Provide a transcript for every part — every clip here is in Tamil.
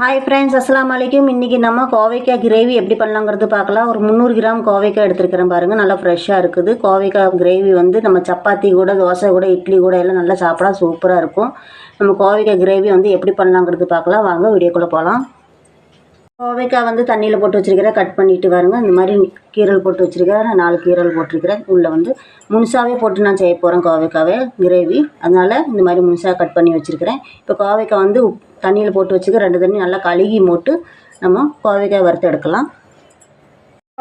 ஹாய் ஃப்ரெண்ட்ஸ், அஸ்ஸலாமு அலைக்கும். இன்றைக்கி நம்ம கோவைக்காய் கிரேவி எப்படி பண்ணலாங்கிறது பார்க்கலாம். ஒரு 300 கிராம் கோவைக்காய் எடுத்துருக்கிறேன் பாருங்கள். நல்லா ஃப்ரெஷ்ஷாக இருக்குது. கோவைக்காய் கிரேவி வந்து நம்ம சப்பாத்தி கூட, தோசை கூட, இட்லி கூட எல்லாம் நல்லா சாப்பிட சூப்பராக இருக்கும். நம்ம கோவைக்காய் கிரேவி வந்து எப்படி பண்ணலாங்கிறது பார்க்கலாம். வாங்க வீடியோக்குள்ளே போகலாம். கோவைக்காய் வந்து தண்ணியில் போட்டு வச்சுருக்கிறேன். கட் பண்ணிவிட்டு பாருங்க. இந்த மாதிரி கீரல் போட்டு வச்சுருக்கிறேன். நான் 4 கீரல் போட்டிருக்கிறேன். உள்ளே வந்து முழுசாகவே போட்டு நான் செய்ய போகிறேன் கோவைக்காவே கிரேவி. அதனால் இந்த மாதிரி முழுசாக கட் பண்ணி வச்சுருக்கிறேன். இப்போ கோவைக்காய் வந்து தண்ணியில் போட்டு வச்சுக்க 2 தண்ணி நல்லா கழுகி போட்டு நம்ம கோவைக்காய் வறுத்து எடுக்கலாம்.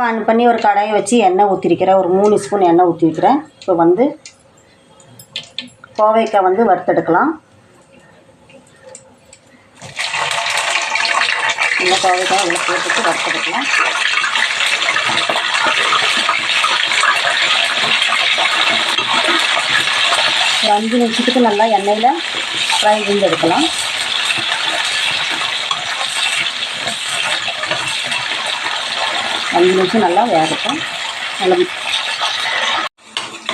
ஆன் பண்ணி ஒரு கடாயை வச்சு எண்ணெய் ஊற்றிருக்கிறேன். ஒரு 3 ஸ்பூன் எண்ணெய் ஊற்றி வைக்கிறேன். இப்போ வந்து கோவைக்காய் வந்து வறுத்தெடுக்கலாம். இந்த கோவைக்காய் உள்ள போட்டுட்டு வறுத்தெடுக்கலாம். ஒரு 5 நிமிஷத்துக்கு நல்லா எண்ணெயில் ஃப்ரை பண்ணி எடுக்கலாம். அஞ்சு நிமிஷம் நல்லா வேகட்டும். நல்லா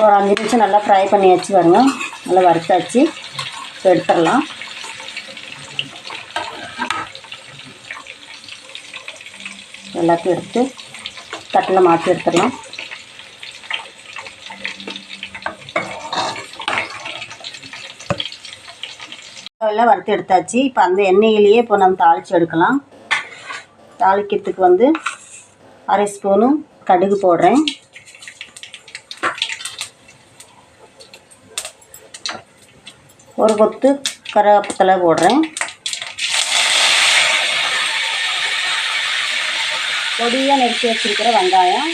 ஒரு 5 நிமிஷம் நல்லா ஃப்ரை பண்ணி வச்சு பாருங்க. நல்லா வறுத்தாச்சு. இப்போ எடுத்துடலாம். எல்லாத்தையும் எடுத்து தட்டில் மாற்றி எடுத்துடலாம். எல்லாம் வறுத்து எடுத்தாச்சு. இப்போ அந்த எண்ணெயிலேயே இப்போ நம்ம தாளித்து எடுக்கலாம். தாளிக்கிறதுக்கு வந்து 1/2 ஸ்பூனு கடுகு போடுறேன். ஒரு கொத்து கருவேப்பிலை போடுறேன். பொடியாக நெருக்கி வச்சுருக்கிற வெங்காயம்,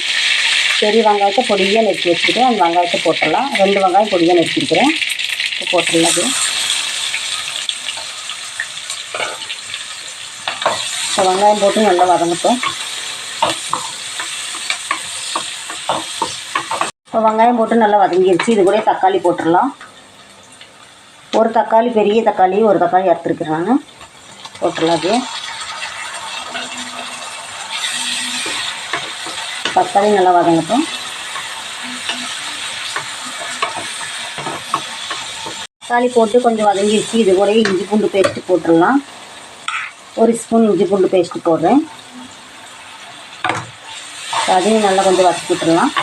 பெரிய வெங்காயத்தை பொடியாக நெருக்கி வச்சுருக்கிறேன். அந்த வெங்காயத்தை போட்டுடலாம். 2 வெங்காயம் பொடியாக நெருக்கிருக்கிறேன். இப்போ போட்டுடலாம். அது இப்போ வெங்காயம் போட்டு நல்லா வதங்கட்டும். இப்போ வெங்காயம் போட்டு நல்லா வதங்கிடுச்சு. இது கூட தக்காளி போட்டுடலாம். ஒரு தக்காளி, பெரிய தக்காளி ஒரு தக்காளி எடுத்துருக்கிறேன் நான். போட்டுடலாம். அது தக்காளி நல்லா வதங்கட்டும். தக்காளி போட்டு கொஞ்சம் வதங்கிடுச்சு. இது கூட இஞ்சி பூண்டு பேஸ்ட்டு போட்டுடலாம். 1 ஸ்பூன் இஞ்சி பூண்டு பேஸ்ட்டு போடுறேன். அதையும் நல்லா கொஞ்சம் வதக்கி விட்டுடலாம்.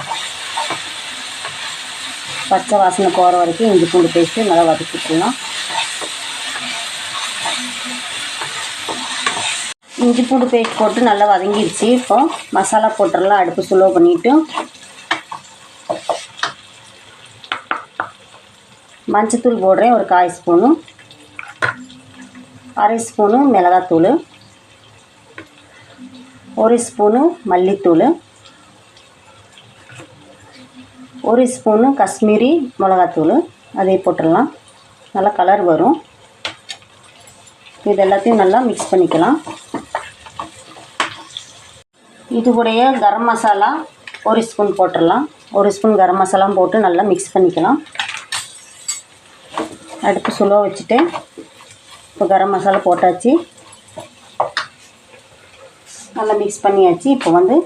பச்சை வாசனை போகிற வரைக்கும் இஞ்சி பூண்டு பேஸ்ட்டு நல்லா வதக்கி விட்டுடலாம். இஞ்சி பூண்டு பேஸ்ட் போட்டு நல்லா வதங்கிடுச்சு. இப்போ மசாலா போட்டுடலாம். அடுப்பு ஸ்லோ பண்ணிவிட்டு மஞ்சத்தூள் போடுறேன். ஒரு 1/4 ஸ்பூனு, 1/2 ஸ்பூனு மிளகாத்தூள், 1 ஸ்பூனு மல்லித்தூள், 1 ஸ்பூனு காஷ்மீரி மிளகாத்தூள். அதை போட்டுடலாம். நல்லா கலர் வரும். இது எல்லாத்தையும் நல்லா மிக்ஸ் பண்ணிக்கலாம். இது கூடயே கரம் மசாலா 1 ஸ்பூன் போட்டுடலாம். 1 ஸ்பூன் கரம் மசாலா போட்டு நல்லா மிக்ஸ் பண்ணிக்கலாம். அடுப்பு ஸ்லோ வச்சுட்டு இப்போ கரம் மசாலா போட்டாச்சு. நல்லா மிக்ஸ் பண்ணியாச்சு. இப்போ வந்து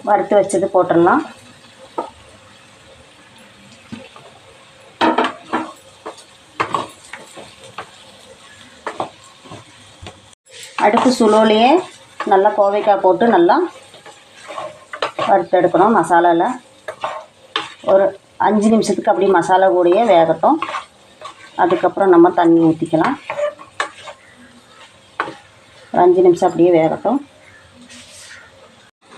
வறுத்து வச்சது போட்டுடலாம். அடுப்பு சுலோலையே நல்லா கோவைக்காய் போட்டு நல்லா வறுத்து எடுக்கணும். மசாலாவில் ஒரு 5 நிமிஷத்துக்கு அப்படியே மசாலா கூடயே வேகட்டும். அதுக்கப்புறம் நம்ம தண்ணி ஊற்றிக்கலாம். ஒரு 5 நிமிஷம் அப்படியே வேகட்டும்.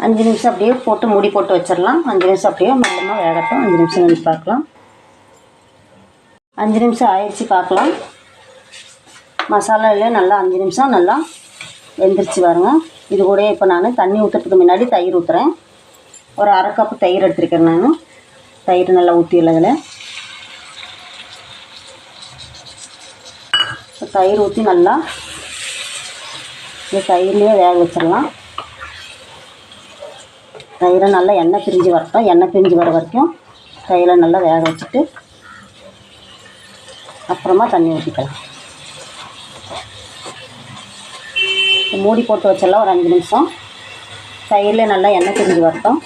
5 நிமிஷம் அப்படியே போட்டு மூடி போட்டு வச்சிடலாம். 5 நிமிஷம் அப்படியே மெல்லமாக வேகட்டும். 5 நிமிஷம் கழிச்சு பார்க்கலாம். 5 நிமிஷம் ஆயிடுச்சு பார்க்கலாம். மசாலாவிலே நல்லா 5 நிமிஷம் நல்லா வெந்துருச்சு பாருங்க. இது கூட இப்போ நான் தண்ணி ஊற்றுறதுக்கு முன்னாடி தயிர் ஊற்றுறேன். ஒரு 1/2 கப்பு தயிர் எடுத்துருக்கேன் நான். தயிர் நல்லா ஊற்றிடல. அதில் தயிர் ஊற்றி நல்லா இந்த தயிர்லேயே வேக வச்சிடலாம். தயிரை நல்லா எண்ணெய் பிரிஞ்சு வரட்டும். எண்ணெய் பிரிஞ்சு வர வரைக்கும் தயிரை நல்லா வேக வச்சுட்டு அப்புறமா தண்ணி ஊற்றிக்கலாம். மூடி போட்டு வச்சிடலாம். ஒரு 5 நிமிஷம் தயிரில் நல்லா எண்ணெய் பிரிஞ்சு வரட்டும்.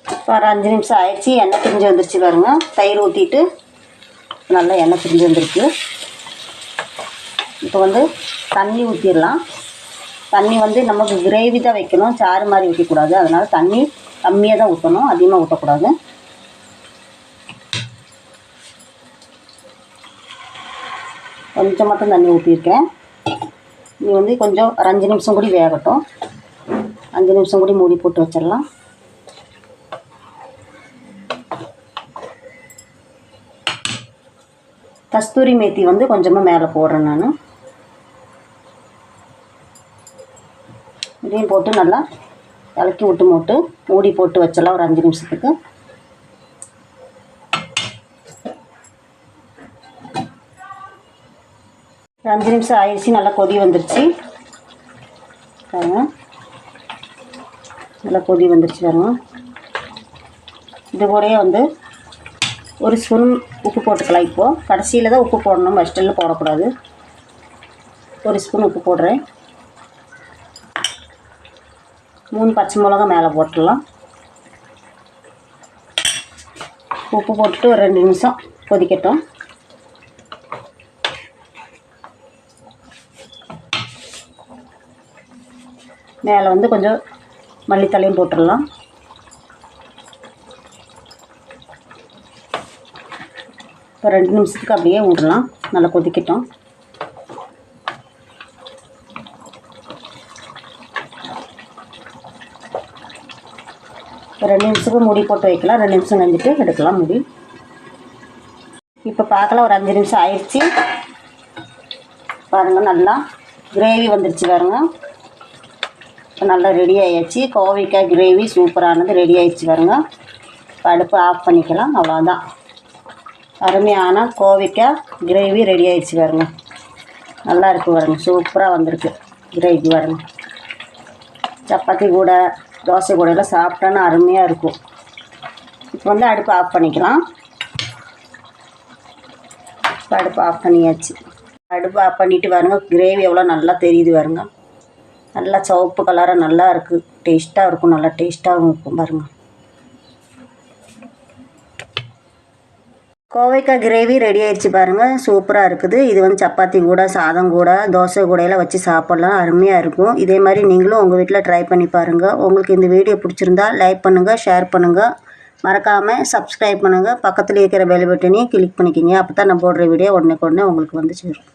இப்போ ஒரு 5 நிமிஷம் ஆயிடுச்சு. எண்ணெய் பிரிஞ்சு வந்துருச்சு பாருங்க. தயிர் ஊற்றிட்டு நல்லா எண்ணெய் பிரிஞ்சு வந்துருக்கு. இப்போ வந்து தண்ணி ஊற்றிடலாம். தண்ணி வந்து நமக்கு கிரேவி தான் வைக்கணும், சாறு மாதிரி ஊற்றக்கூடாது. அதனால் தண்ணி கம்மியாக தான் ஊற்றணும், அதிகமாக ஊற்றக்கூடாது. கொஞ்சம் மட்டும் தண்ணி ஊற்றிருக்கேன். இது வந்து கொஞ்சம் ஒரு 5 நிமிஷம் கூடி வேகட்டும். 5 நிமிஷம் கூடி மூடி போட்டு வச்சிடலாம். கஸ்தூரி மேத்தி வந்து கொஞ்சமாக மேலே போடுறேன் நான். இதையும் போட்டு நல்லா இலக்கி விட்டு மூடி போட்டு வச்சிடலாம் ஒரு 5 நிமிஷத்துக்கு. ஒரு 5 நிமிஷம் ஆயிடுச்சு. நல்லா கொதி வந்துருச்சு பாருங்க. நல்லா கொதி வந்துருச்சு பாருங்க. இது கூடயே வந்து ஒரு ஸ்பூன் உப்பு போட்டுக்கலாம். இப்போது கடைசியில் தான் உப்பு போடணும், ஃபஸ்ட்டில் போடக்கூடாது. ஒரு ஸ்பூன் உப்பு போடுறேன். 3 பச்சை மிளகா மேலே போட்டுடலாம். உப்பு போட்டுட்டு ஒரு 2 நிமிஷம் கொதிக்கட்டும். மேலே வந்து கொஞ்சம் மல்லித்தலையும் போட்டுடலாம். இப்போ 2 நிமிஷத்துக்கு அப்படியே விடலாம். நல்லா கொதிக்கட்டும். ஒரு 2 நிமிஷத்துக்கு மூடி போட்டு வைக்கலாம். 2 நிமிஷம் கழிஞ்சிட்டு எடுக்கலாம் மூடி. இப்போ பார்க்கலாம். ஒரு 5 நிமிஷம் ஆயிடுச்சு பாருங்கள். நல்லா கிரேவி வந்துடுச்சு பாருங்கள். இப்போ நல்லா ரெடி ஆகிடுச்சு. கோவைக்காய் கிரேவி சூப்பரானது ரெடி ஆகிடுச்சு பாருங்கள். இப்போ அடுப்பு ஆஃப் பண்ணிக்கலாம். அவ்வளோதான். அருமையான கோவைக்காய் கிரேவி ரெடி ஆகிடுச்சு பாருங்கள். நல்லா இருக்குது பாருங்கள். சூப்பராக வந்திருக்கு கிரேவி பாருங்கள். சப்பாத்தி கூட தோசை கூட எல்லாம் சாப்பிட்டோன்னா அருமையாக இருக்கும். இப்போ வந்து அடுப்பு ஆஃப் பண்ணிக்கலாம். இப்போ அடுப்பு ஆஃப் பண்ணியாச்சு. அடுப்பு ஆஃப் பண்ணிவிட்டு பாருங்கள். கிரேவி எவ்வளோ நல்லா தெரியுது பாருங்கள். நல்லா சிவப்பு கலராக நல்லா இருக்குது. டேஸ்ட்டாக இருக்கும். நல்லா டேஸ்ட்டாகவும் இருக்கும் பாருங்கள். கோவைக்காய் கிரேவி ரெடி ஆயிடுச்சு பாருங்கள். சூப்பராக இருக்குது. இது வந்து சப்பாத்தி கூட சாதம் கூட தோசை கூடையெல்லாம் வச்சு சாப்பிட்லாம். அருமையாக இருக்கும். இதே மாதிரி நீங்களும் உங்கள் வீட்டில் ட்ரை பண்ணி பாருங்கள். உங்களுக்கு இந்த வீடியோ பிடிச்சிருந்தா லைக் பண்ணுங்கள், ஷேர் பண்ணுங்கள், மறக்காமல் சப்ஸ்கிரைப் பண்ணுங்கள். பக்கத்தில் இருக்கிற பெல் பட்டனையும் கிளிக் பண்ணிக்கிங்க. அப்போ தான் நான் போடுற வீடியோ உடனே உங்களுக்கு வந்து சேரும்.